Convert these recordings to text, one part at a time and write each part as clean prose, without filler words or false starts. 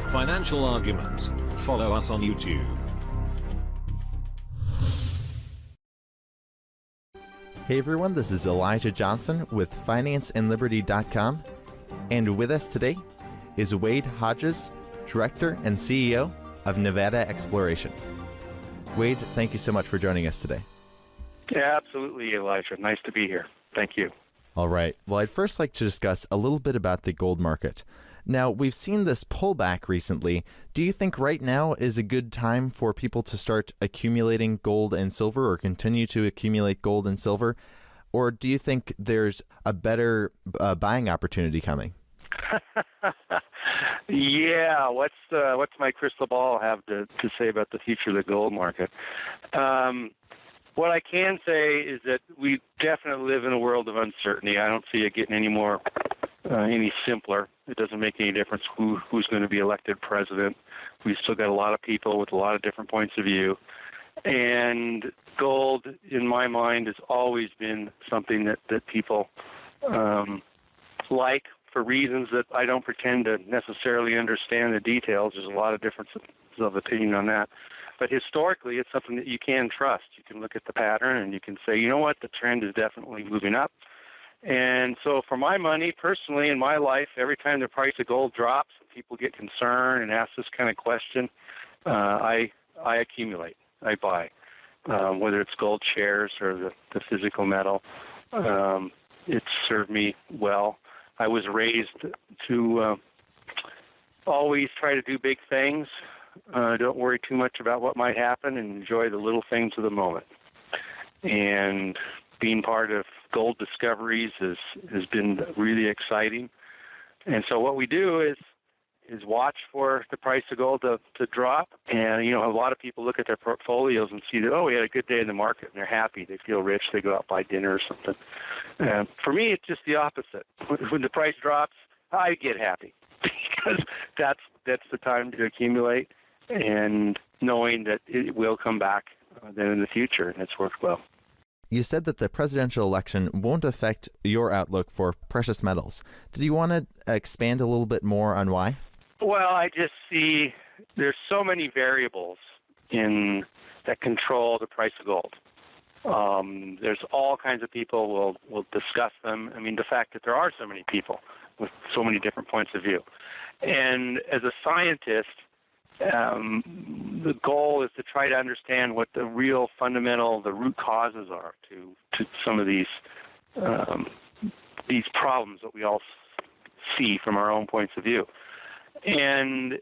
Financial Argument. Follow us on YouTube. Hey everyone, this is Elijah Johnson with FinanceAndLiberty.com, and with us today is Wade Hodges, Director and CEO of Nevada Exploration. Wade, thank you so much for joining us today. Yeah, absolutely, Elijah. Nice to be here. Thank you. All right. Well, I'd first like to discuss a little bit about the gold market. Now, we've seen this pullback recently. Do you think right now is a good time for people to start accumulating gold and silver, or continue to accumulate gold and silver? Or do you think there's a better buying opportunity coming? Yeah, what's my crystal ball have to say about the future of the gold market? What I can say is that we definitely live in a world of uncertainty. I don't see it getting any simpler. It doesn't make any difference who's going to be elected president. We've still got a lot of people with a lot of different points of view. And gold, in my mind, has always been something that people like for reasons that I don't pretend to necessarily understand the details. There's a lot of differences of opinion on that. But historically, it's something that you can trust. You can look at the pattern and you can say, you know what, the trend is definitely moving up. And so for my money, personally, in my life, every time the price of gold drops, people get concerned and ask this kind of question, I accumulate, I buy, whether it's gold shares or the physical metal. It's served me well. I was raised to always try to do big things. Don't worry too much about what might happen and enjoy the little things of the moment. And being part of gold discoveries has been really exciting. And so what we do is watch for the price of gold to drop. And, you know, a lot of people look at their portfolios and see that, oh, we had a good day in the market, and they're happy. They feel rich. They go out and buy dinner or something. For me, it's just the opposite. When the price drops, I get happy because that's the time to accumulate, and knowing that it will come back then in the future, and it's worked well. You said that the presidential election won't affect your outlook for precious metals. Did you want to expand a little bit more on why? Well, I just see there's so many variables that control the price of gold. There's all kinds of people will discuss them. I mean, the fact that there are so many people with so many different points of view. And as a scientist, the goal is to try to understand what the real fundamental, the root causes are to some of these problems that we all see from our own points of view. And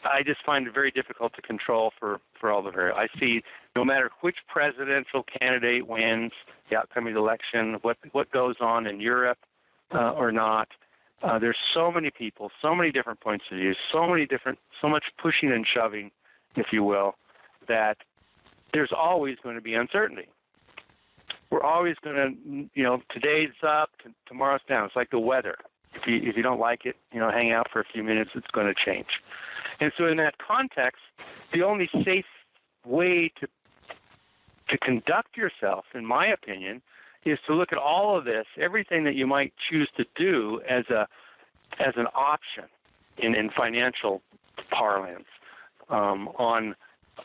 I just find it very difficult to control for all the variables. I see no matter which presidential candidate wins the upcoming election, what goes on in Europe or not, there's so many people, so many different points of view, so much pushing and shoving, if you will, that there's always going to be uncertainty. We're always going to, today's up, tomorrow's down. It's like the weather. If you don't like it, hang out for a few minutes, it's going to change. And so in that context, the only safe way to conduct yourself, in my opinion, is to look at all of this, everything that you might choose to do as an option in financial parlance on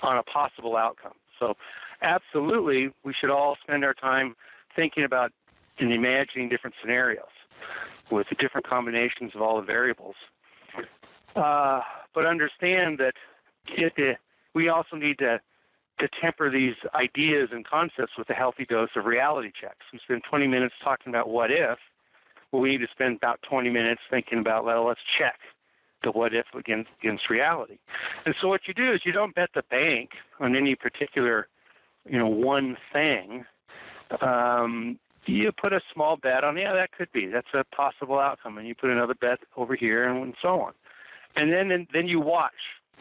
a possible outcome. So absolutely, we should all spend our time thinking about and imagining different scenarios with the different combinations of all the variables. But understand that we also need to temper these ideas and concepts with a healthy dose of reality checks. We spend 20 minutes talking about what if. Well, we need to spend about 20 minutes thinking about, well, let's check the what if against reality. And so what you do is you don't bet the bank on any particular, one thing. You put a small bet on, that could be. That's a possible outcome. And you put another bet over here and so on. And then you watch.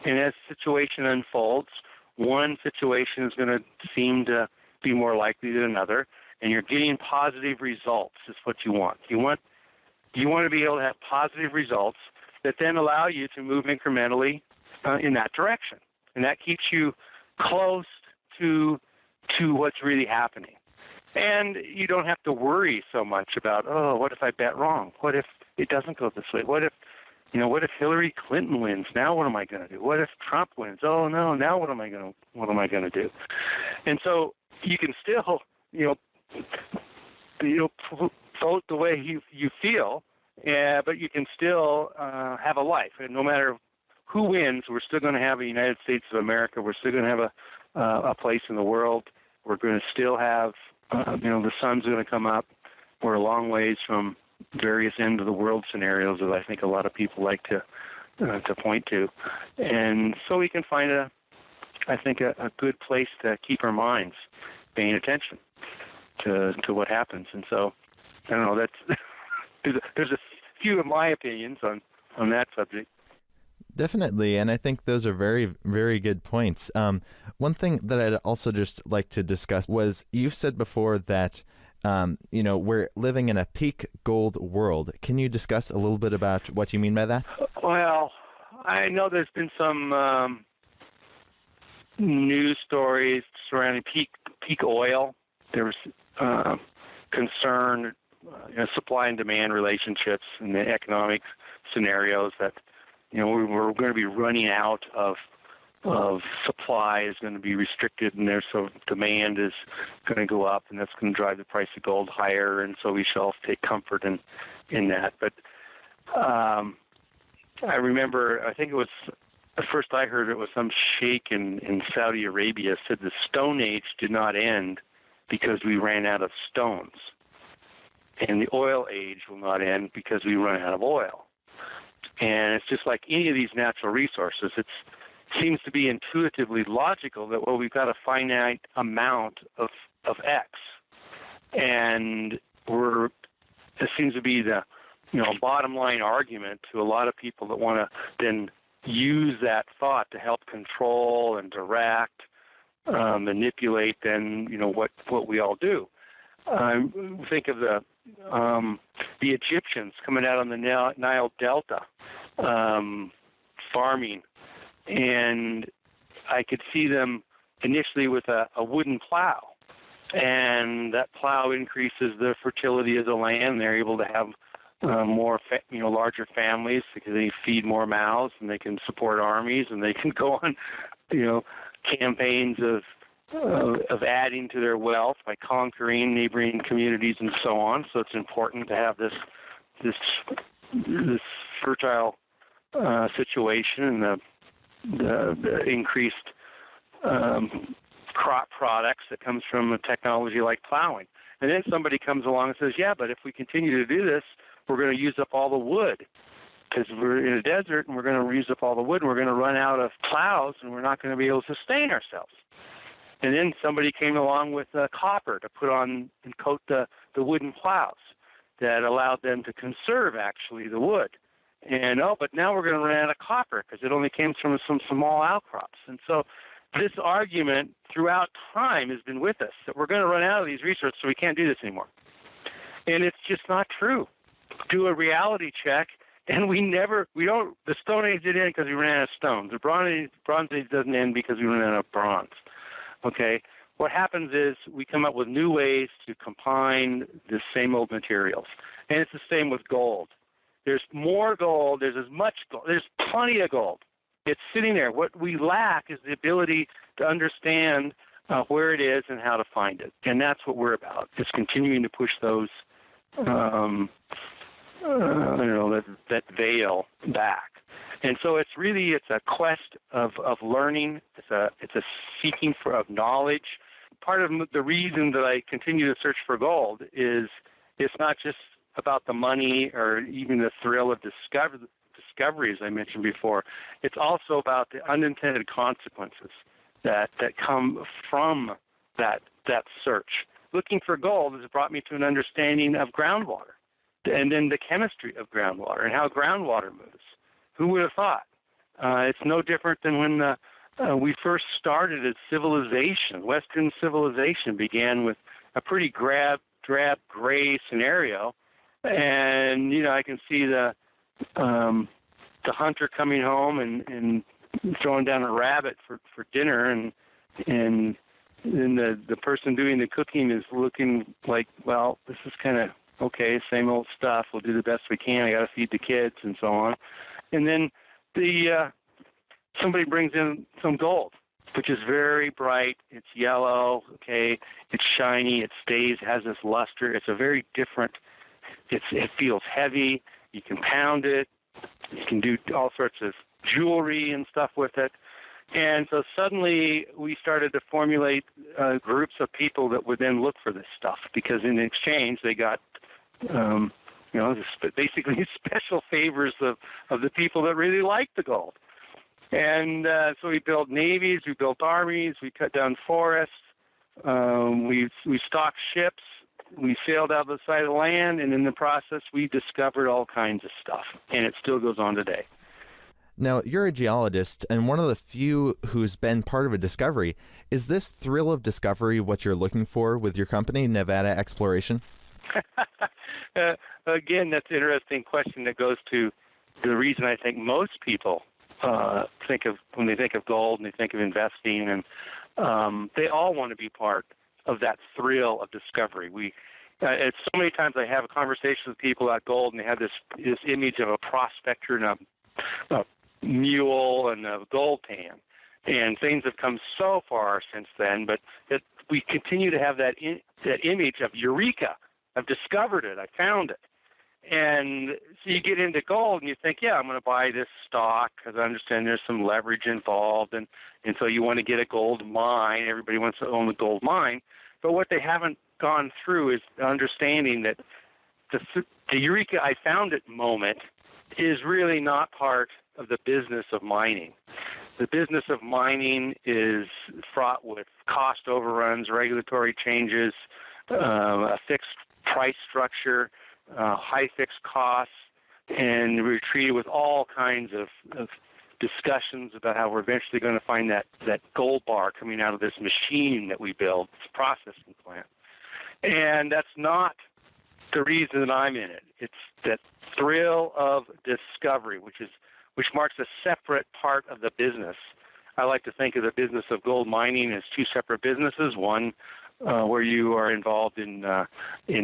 And as the situation unfolds, one situation is going to seem to be more likely than another, and you're getting positive results is what you want. You want to be able to have positive results that then allow you to move incrementally in that direction. And that keeps you close to to what's really happening. And you don't have to worry so much about, oh, what if I bet wrong? What if it doesn't go this way? What if Hillary Clinton wins? Now what am I going to do? What if Trump wins? Oh no, now what am I going to do? And so you can still, vote the way you feel, but you can still have a life. And no matter who wins, we're still going to have a United States of America. We're still going to have a place in the world. We're going to still have, the sun's going to come up. We're a long ways from various end of the world scenarios that I think a lot of people like to point to. And so we can find a good place to keep our minds paying attention to what happens. And so, I don't know, that's there's a few of my opinions on that subject. Definitely, and I think those are very, very good points. One thing that I'd also just like to discuss was you've said before that, we're living in a peak gold world. Can you discuss a little bit about what you mean by that? Well, I know there's been some news stories surrounding peak oil. There was concern, supply and demand relationships in the economic scenarios that, we're going to be running out of supply is going to be restricted, and so demand is going to go up, and that's going to drive the price of gold higher, and so we shall take comfort in that. But I remember, I think it was, the first I heard it was some sheikh in Saudi Arabia said the Stone Age did not end because we ran out of stones. And the oil age will not end because we run out of oil. And it's just like any of these natural resources. It seems to be intuitively logical that, well, we've got a finite amount of X. And it seems to be the bottom line argument to a lot of people that want to then use that thought to help control and direct, manipulate then, what we all do. Think of the Egyptians coming out on the Nile Delta, farming, and I could see them initially with a wooden plow, and that plow increases the fertility of the land. They're able to have more, larger families because they feed more mouths, and they can support armies, and they can go on, campaigns of adding to their wealth by conquering neighboring communities and so on. So it's important to have this fertile situation and the increased crop products that comes from a technology like plowing. And then somebody comes along and says, yeah, but if we continue to do this, we're going to use up all the wood because we're in a desert and we're going to use up all the wood and we're going to run out of plows and we're not going to be able to sustain ourselves. And then somebody came along with copper to put on and coat the wooden plows that allowed them to conserve actually the wood. And but now we're going to run out of copper because it only came from some small outcrops. And so this argument throughout time has been with us that we're going to run out of these resources, so we can't do this anymore. And it's just not true. Do a reality check, and the Stone Age didn't end because we ran out of stones. The Bronze Age doesn't end because we ran out of bronze. Okay? What happens is we come up with new ways to combine the same old materials. And it's the same with gold. There's more gold. There's as much gold. There's plenty of gold. It's sitting there. What we lack is the ability to understand where it is and how to find it. And that's what we're about, is continuing to push those, that veil back. And so it's a quest of learning. It's a seeking of knowledge. Part of the reason that I continue to search for gold is it's not just about the money or even the thrill of discovery, as I mentioned before. It's also about the unintended consequences that come from that search. Looking for gold has brought me to an understanding of groundwater and then the chemistry of groundwater and how groundwater moves. Who would have thought? It's no different than when we first started as civilization. Western civilization began with a pretty drab gray scenario. And, I can see the hunter coming home and throwing down a rabbit for dinner and then the person doing the cooking is looking like, well, this is kind of okay, same old stuff. We'll do the best we can. I got to feed the kids and so on. And then somebody brings in some gold, which is very bright. It's yellow, okay. It's shiny. It stays, has this luster. It's a very different. It feels heavy. You can pound it. You can do all sorts of jewelry and stuff with it. And so suddenly we started to formulate groups of people that would then look for this stuff, because in exchange they got, basically special favors of the people that really like the gold. And so we built navies, we built armies, we cut down forests, we stocked ships, we sailed out the side of the land, and in the process we discovered all kinds of stuff, and it still goes on today. Now, you're a geologist, and one of the few who's been part of a discovery. Is this thrill of discovery what you're looking for with your company, Nevada Exploration? Again, that's an interesting question that goes to the reason I think most people think of, when they think of gold and they think of investing, and they all want to be part of that thrill of discovery. It's so many times I have a conversation with people about gold, and they have this image of a prospector and a mule and a gold pan, and things have come so far since then, but that we continue to have that image of eureka. I've discovered it. I found it. And so you get into gold and you think, yeah, I'm going to buy this stock because I understand there's some leverage involved, and so you want to get a gold mine. Everybody wants to own a gold mine. But what they haven't gone through is understanding that the eureka, I found it moment is really not part of the business of mining. The business of mining is fraught with cost overruns, regulatory changes, a fixed price structure, high fixed costs, and we're treated with all kinds of discussions about how we're eventually going to find that gold bar coming out of this machine that we build, this processing plant. And that's not the reason that I'm in it. It's that thrill of discovery, which marks a separate part of the business. I like to think of the business of gold mining as two separate businesses. One where you are involved in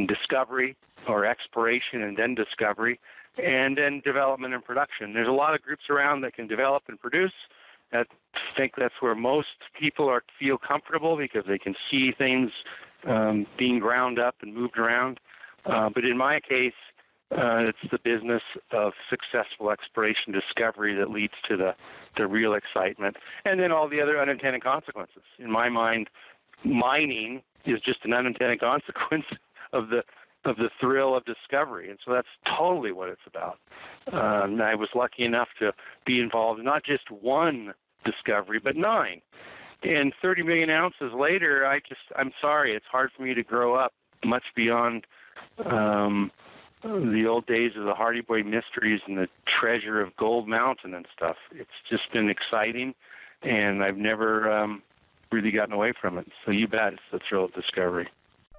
discovery or exploration and then discovery, and then development and production. There's a lot of groups around that can develop and produce. I think that's where most people feel comfortable because they can see things being ground up and moved around. But in my case, it's the business of successful exploration discovery that leads to the real excitement, and then all the other unintended consequences. In my mind, mining is just an unintended consequence of the thrill of discovery, and so that's totally what it's about. And I was lucky enough to be involved in not just one discovery, but 9. And 30 million ounces later, I'm sorry, it's hard for me to grow up much beyond the old days of the Hardy Boy Mysteries and the treasure of Gold Mountain and stuff. It's just been exciting, and I've never really gotten away from it. So you bet, it's the thrill of discovery.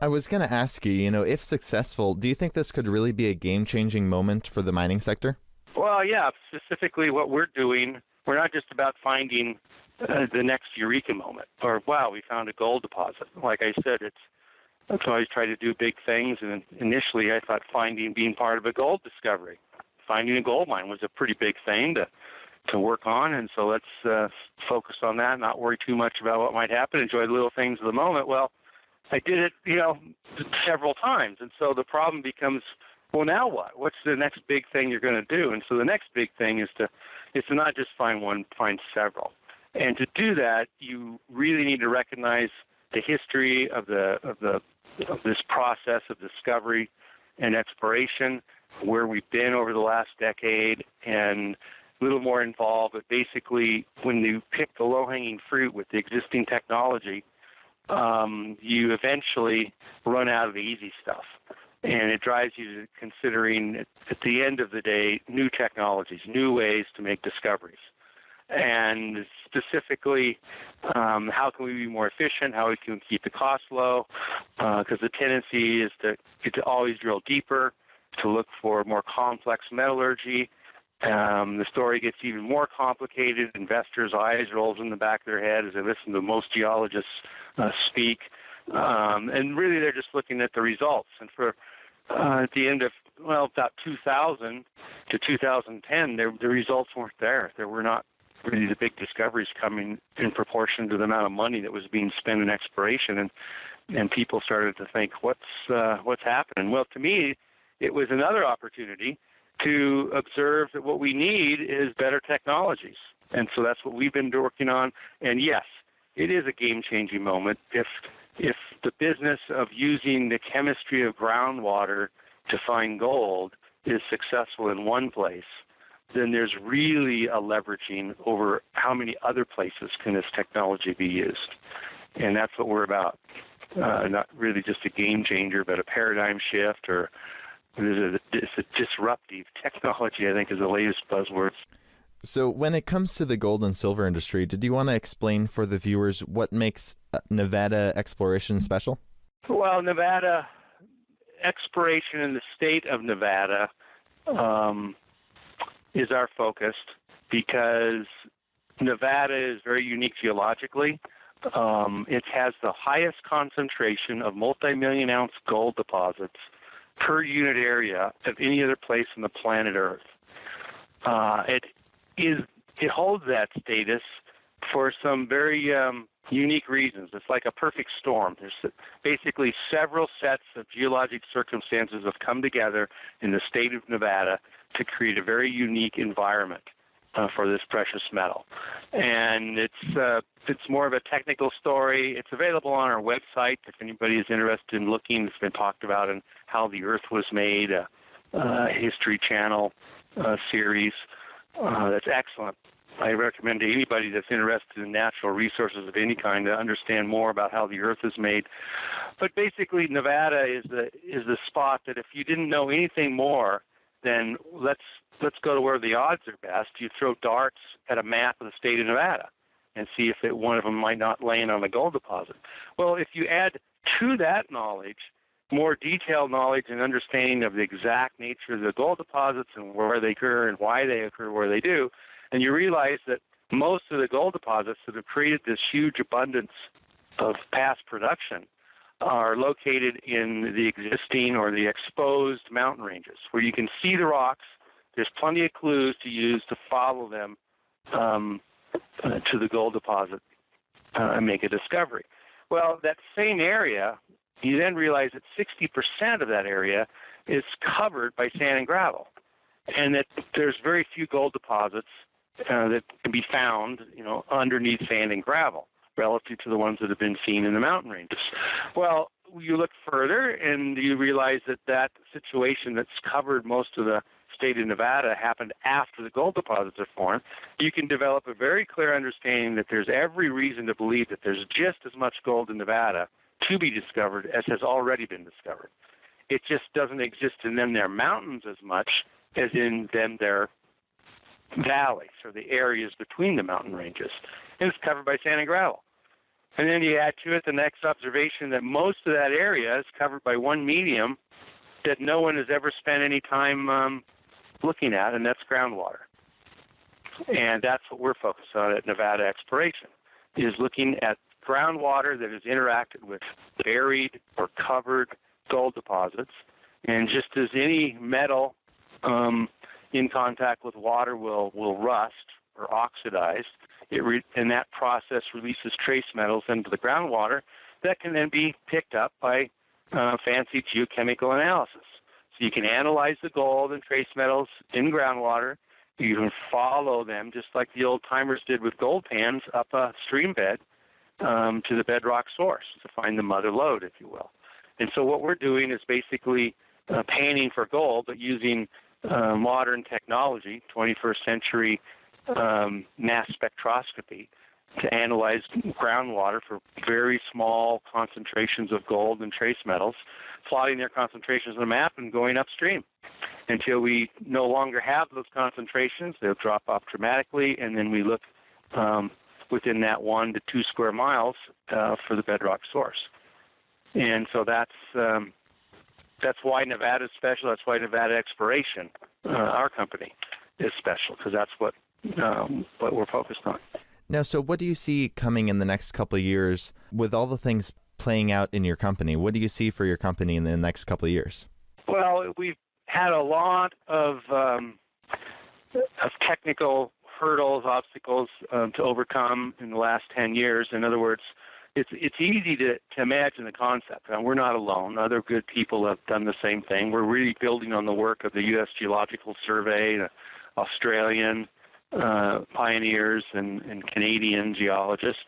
I was going to ask you, if successful, do you think this could really be a game-changing moment for the mining sector? Well, yeah, specifically what we're doing, we're not just about finding the next eureka moment, or, wow, we found a gold deposit. Like I said, I've always tried to do big things, and initially I thought being part of a gold discovery, finding a gold mine was a pretty big thing to work on, and so let's focus on that, not worry too much about what might happen, enjoy the little things of the moment. Well, I did it, several times, and so the problem becomes, well, now what? What's the next big thing you're going to do? And so the next big thing is to not just find one, find several. And to do that, you really need to recognize the history of this process of discovery and exploration, where we've been over the last decade, and a little more involved. But basically, when you pick the low-hanging fruit with the existing technology, you eventually run out of the easy stuff. And it drives you to considering, at the end of the day, new technologies, new ways to make discoveries. And specifically, how can we be more efficient, how we can keep the cost low, because the tendency is to always drill deeper, to look for more complex metallurgy, The story gets even more complicated. Investors' eyes rolls in the back of their head as they listen to most geologists speak. And really they're just looking at the results. And for at the end of, about 2000 to 2010, the results weren't there. There were not really the big discoveries coming in proportion to the amount of money that was being spent in exploration. And people started to think, what's happening? Well, to me, it was another opportunity to observe that what we need is better technologies. And so that's what we've been working on. And yes, it is a game-changing moment. If the business of using the chemistry of groundwater to find gold is successful in one place, then there's really a leveraging over how many other places can this technology be used. And that's what we're about. Not really just a game changer, but a paradigm shift, or it's a disruptive technology, I think, is the latest buzzword. So when it comes to the gold and silver industry, did you want to explain for the viewers what makes Nevada exploration special? Well, Nevada exploration in the state of Nevada is our focus because Nevada is very unique geologically. It has the highest concentration of multi-million ounce gold deposits per unit area of any other place on the planet Earth. It holds that status for some very unique reasons. It's like a perfect storm. There's basically several sets of geologic circumstances have come together in the state of Nevada to create a very unique environment for this precious metal. And it's more of a technical story. It's available on our website if anybody is interested in looking. It's been talked about in How the Earth Was Made, a History Channel series. That's excellent. I recommend to anybody that's interested in natural resources of any kind to understand more about how the Earth is made. But basically, Nevada is the spot that if you didn't know anything more, then let's go to where the odds are best. You throw darts at a map of the state of Nevada and see if one of them might not land on a gold deposit. Well, if you add to that knowledge more detailed knowledge and understanding of the exact nature of the gold deposits and where they occur and why they occur where they do, and you realize that most of the gold deposits that have created this huge abundance of past production are located in the existing or the exposed mountain ranges where you can see the rocks. There's plenty of clues to use to follow them to the gold deposit and make a discovery. Well, that same area, you then realize that 60% of that area is covered by sand and gravel, and that there's very few gold deposits that can be found, underneath sand and gravel relative to the ones that have been seen in the mountain ranges. Well, you look further and you realize that situation that's covered most of the state of Nevada happened after the gold deposits are formed. You can develop a very clear understanding that there's every reason to believe that there's just as much gold in Nevada to be discovered as has already been discovered. It just doesn't exist in them their mountains as much as in them their valleys or the areas between the mountain ranges. And it's covered by sand and gravel. And then you add to it the next observation that most of that area is covered by one medium that no one has ever spent any time looking at, and that's groundwater. And that's what we're focused on at Nevada Exploration, is looking at groundwater that has interacted with buried or covered gold deposits. And just as any metal in contact with water will rust or oxidize, and that process releases trace metals into the groundwater that can then be picked up by fancy geochemical analysis. So you can analyze the gold and trace metals in groundwater. You can follow them just like the old timers did with gold pans up a stream bed to the bedrock source to find the mother lode, if you will. And so what we're doing is basically panning for gold, but using modern technology, 21st century mass spectroscopy, to analyze groundwater for very small concentrations of gold and trace metals, plotting their concentrations on a map and going upstream until we no longer have those concentrations. They'll drop off dramatically, and then we look within that 1 to 2 square miles for the bedrock source. And so that's why Nevada is special. That's why Nevada Exploration, our company, is special, because that's what we're focused on. Now, so what do you see coming in the next couple of years with all the things playing out in your company? What do you see for your company in the next couple of years? Well, we've had a lot of technical hurdles, obstacles to overcome in the last 10 years. In other words, it's easy to imagine the concept. And we're not alone. Other good people have done the same thing. We're really building on the work of the U.S. Geological Survey, the Australian pioneers, and Canadian geologists.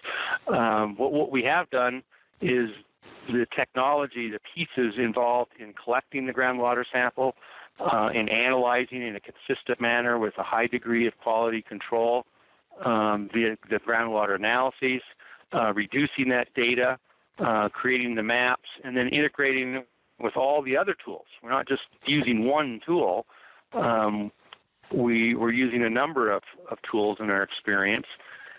What we have done is the technology, the pieces involved in collecting the groundwater sample, and analyzing in a consistent manner with a high degree of quality control via the groundwater analyses, reducing that data, creating the maps, and then integrating with all the other tools. We're not just using one tool. We're using a number of tools in our experience.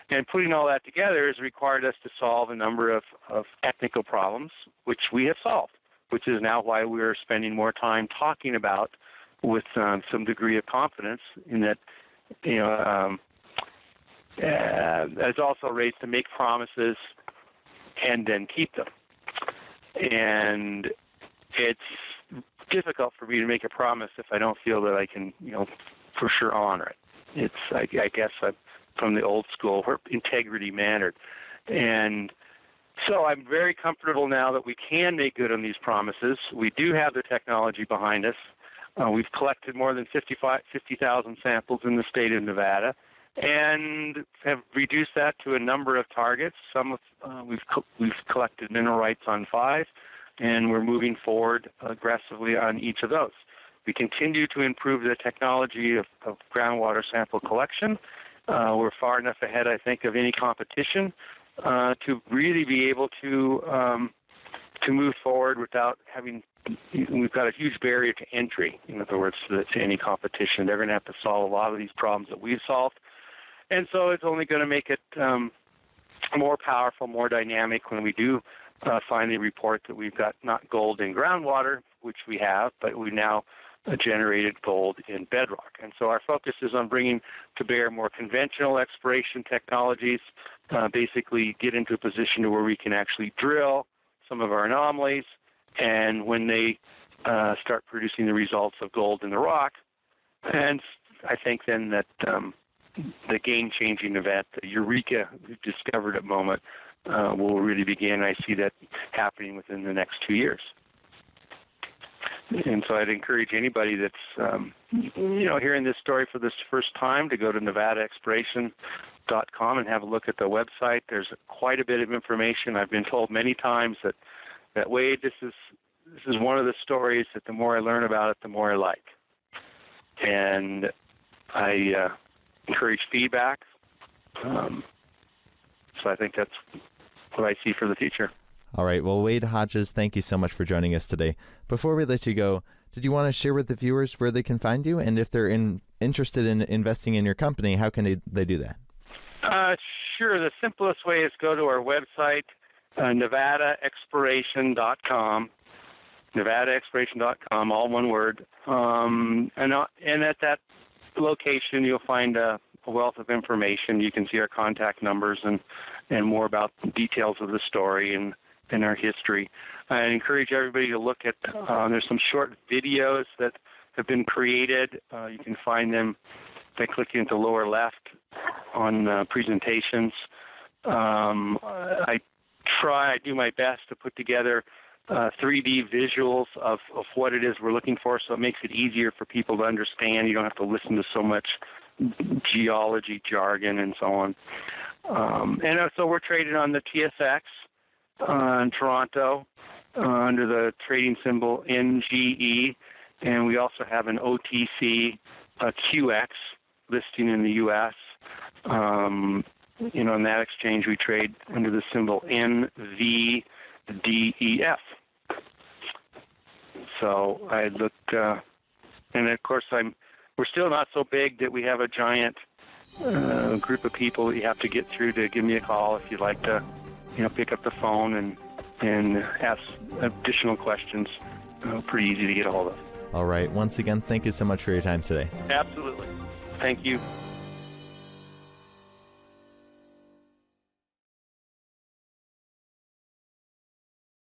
And putting all that together has required us to solve a number of technical problems, which we have solved, which is now why we're spending more time talking about with some degree of confidence in that, it's also raised to make promises and then keep them. And it's difficult for me to make a promise if I don't feel that I can, for sure honor it. I guess I'm from the old school where integrity mattered. And so I'm very comfortable now that we can make good on these promises. We do have the technology behind us. We've collected more than 50,000 samples in the state of Nevada, and have reduced that to a number of targets. We've collected mineral rights on 5, and we're moving forward aggressively on each of those. We continue to improve the technology of groundwater sample collection. We're far enough ahead, I think, of any competition to really be able to move forward without having. We've got a huge barrier to entry, in other words, to any competition. They're going to have to solve a lot of these problems that we've solved. And so it's only going to make it more powerful, more dynamic when we do finally report that we've got not gold in groundwater, which we have, but we now generated gold in bedrock. And so our focus is on bringing to bear more conventional exploration technologies, basically get into a position where we can actually drill some of our anomalies, and when they start producing the results of gold in the rock, and I think then that the game-changing event, the eureka discovered it moment, will really begin. I see that happening within the next 2 years. And so I'd encourage anybody that's hearing this story for this first time to go to NevadaExploration.com and have a look at the website. There's quite a bit of information. I've been told many times that Wade, this is one of the stories that the more I learn about it, the more I like. And I encourage feedback. So I think that's what I see for the future. All right. Well, Wade Hodges, thank you so much for joining us today. Before we let you go, did you want to share with the viewers where they can find you? And if they're interested in investing in your company, how can they do that? Sure. The simplest way is go to our website, NevadaExploration.com. NevadaExploration.com, all one word. And at that location, you'll find a wealth of information. You can see our contact numbers and more about the details of the story and our history. I encourage everybody to look at, there's some short videos that have been created. You can find them by clicking at the lower left on presentations. I do my best to put together 3D visuals of what it is we're looking for, so it makes it easier for people to understand. You don't have to listen to so much geology jargon and so on. And so we're traded on the TSX in Toronto under the trading symbol NGE, and we also have an OTC QX listing in the U.S. In that exchange, we trade under the symbol NVDEF. So I look, and of course we're still not so big that we have a giant group of people that you have to get through to give me a call if you'd like to, pick up the phone and ask additional questions. Pretty easy to get a hold of. All right. Once again, thank you so much for your time today. Absolutely. Thank you.